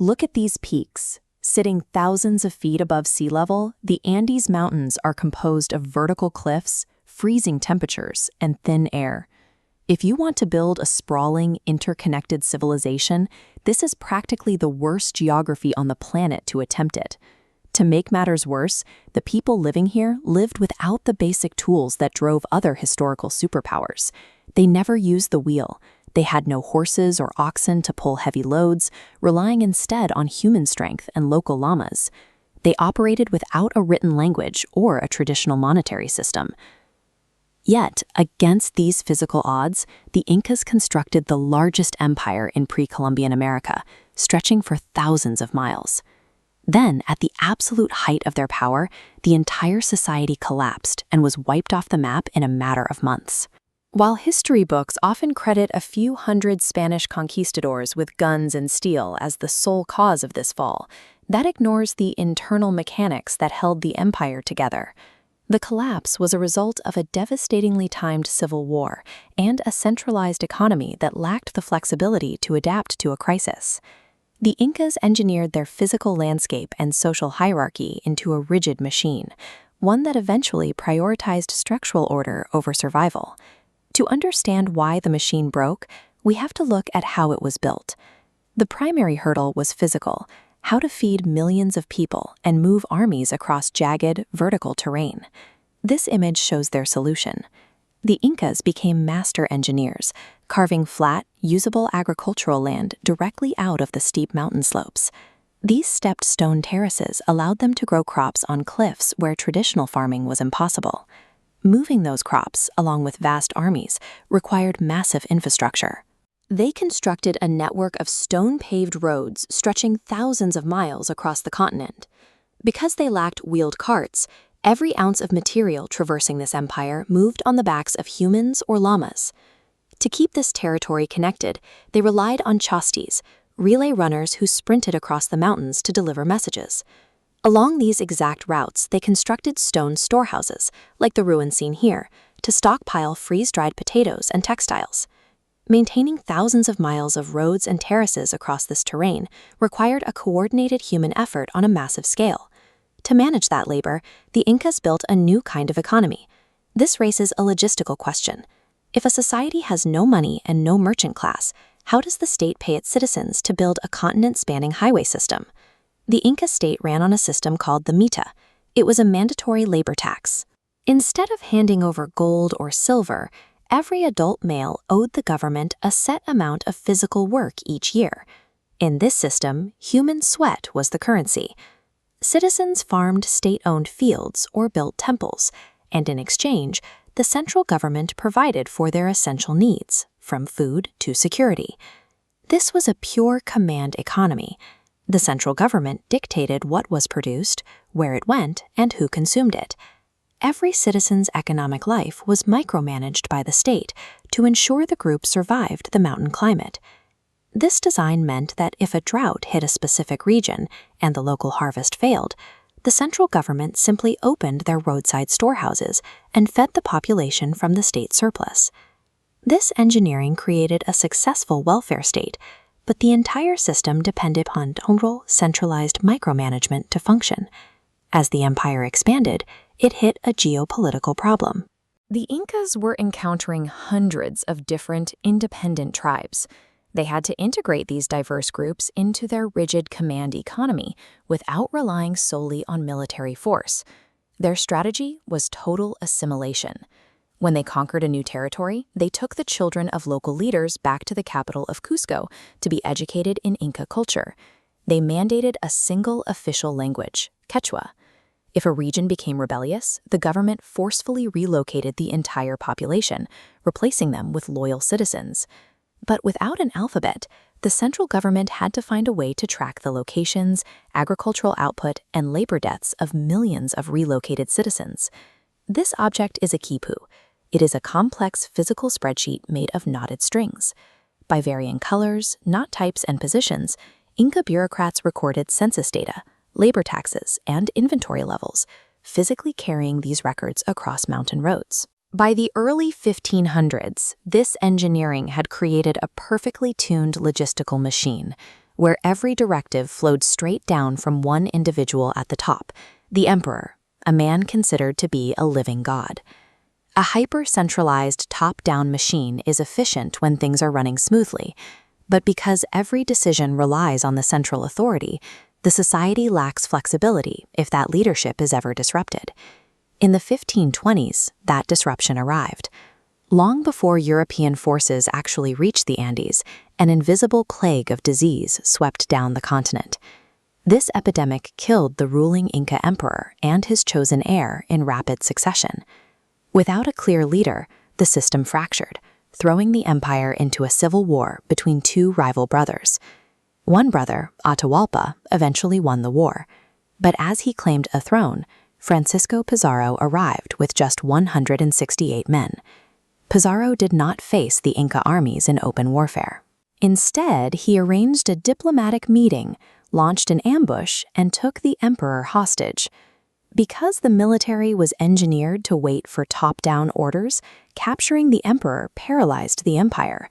Look at these peaks. Sitting thousands of feet above sea level, the Andes Mountains are composed of vertical cliffs, freezing temperatures, and thin air. If you want to build a sprawling, interconnected civilization, this is practically the worst geography on the planet to attempt it. To make matters worse, the people living here lived without the basic tools that drove other historical superpowers. They never used the wheel. They had no horses or oxen to pull heavy loads, relying instead on human strength and local llamas. They operated without a written language or a traditional monetary system. Yet, against these physical odds, the Incas constructed the largest empire in pre-Columbian America, stretching for thousands of miles. Then, at the absolute height of their power, the entire society collapsed and was wiped off the map in a matter of months. While history books often credit a few hundred Spanish conquistadors with guns and steel as the sole cause of this fall, that ignores the internal mechanics that held the empire together. The collapse was a result of a devastatingly timed civil war and a centralized economy that lacked the flexibility to adapt to a crisis. The Incas engineered their physical landscape and social hierarchy into a rigid machine, one that eventually prioritized structural order over survival. To understand why the machine broke, we have to look at how it was built. The primary hurdle was physical, how to feed millions of people and move armies across jagged, vertical terrain. This image shows their solution. The Incas became master engineers, carving flat, usable agricultural land directly out of the steep mountain slopes. These stepped stone terraces allowed them to grow crops on cliffs where traditional farming was impossible. Moving those crops, along with vast armies, required massive infrastructure. They constructed a network of stone-paved roads stretching thousands of miles across the continent. Because they lacked wheeled carts, every ounce of material traversing this empire moved on the backs of humans or llamas. To keep this territory connected, they relied on chastis, relay runners who sprinted across the mountains to deliver messages. Along these exact routes, they constructed stone storehouses, like the ruin seen here, to stockpile freeze-dried potatoes and textiles. Maintaining thousands of miles of roads and terraces across this terrain required a coordinated human effort on a massive scale. To manage that labor, the Incas built a new kind of economy. This raises a logistical question. If a society has no money and no merchant class, how does the state pay its citizens to build a continent-spanning highway system? The Inca state ran on a system called the mita. It was a mandatory labor tax. Instead of handing over gold or silver, every adult male owed the government a set amount of physical work each year. In this system, human sweat was the currency. Citizens farmed state-owned fields or built temples, and in exchange, the central government provided for their essential needs, from food to security. This was a pure command economy. The central government dictated what was produced, where it went, and who consumed it. Every citizen's economic life was micromanaged by the state to ensure the group survived the mountain climate. This design meant that if a drought hit a specific region and the local harvest failed, the central government simply opened their roadside storehouses and fed the population from the state surplus. This engineering created a successful welfare state, but the entire system depended upon total, centralized micromanagement to function. As the empire expanded, it hit a geopolitical problem. The Incas were encountering hundreds of different, independent tribes. They had to integrate these diverse groups into their rigid command economy without relying solely on military force. Their strategy was total assimilation. When they conquered a new territory, they took the children of local leaders back to the capital of Cusco to be educated in Inca culture. They mandated a single official language, Quechua. If a region became rebellious, the government forcefully relocated the entire population, replacing them with loyal citizens. But without an alphabet, the central government had to find a way to track the locations, agricultural output, and labor deaths of millions of relocated citizens. This object is a quipu. It is a complex physical spreadsheet made of knotted strings. By varying colors, knot types, and positions, Inca bureaucrats recorded census data, labor taxes, and inventory levels, physically carrying these records across mountain roads. By the early 1500s, this engineering had created a perfectly tuned logistical machine, where every directive flowed straight down from one individual at the top, the emperor, a man considered to be a living god. A hyper-centralized top-down machine is efficient when things are running smoothly, but because every decision relies on the central authority, the society lacks flexibility if that leadership is ever disrupted. In the 1520s, that disruption arrived. Long before European forces actually reached the Andes, an invisible plague of disease swept down the continent. This epidemic killed the ruling Inca emperor and his chosen heir in rapid succession. Without a clear leader, the system fractured, throwing the empire into a civil war between two rival brothers. One brother, Atahualpa, eventually won the war, but as he claimed a throne, Francisco Pizarro arrived with just 168 men. Pizarro did not face the Inca armies in open warfare. Instead, he arranged a diplomatic meeting, launched an ambush, and took the emperor hostage. Because the military was engineered to wait for top-down orders, capturing the emperor paralyzed the empire.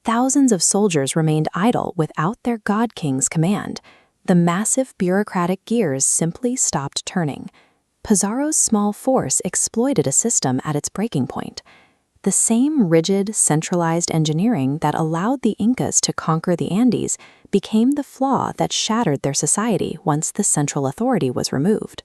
Thousands of soldiers remained idle without their god king's command. The massive bureaucratic gears simply stopped turning. Pizarro's small force exploited a system at its breaking point. The same rigid, centralized engineering that allowed the Incas to conquer the Andes became the flaw that shattered their society once the central authority was removed.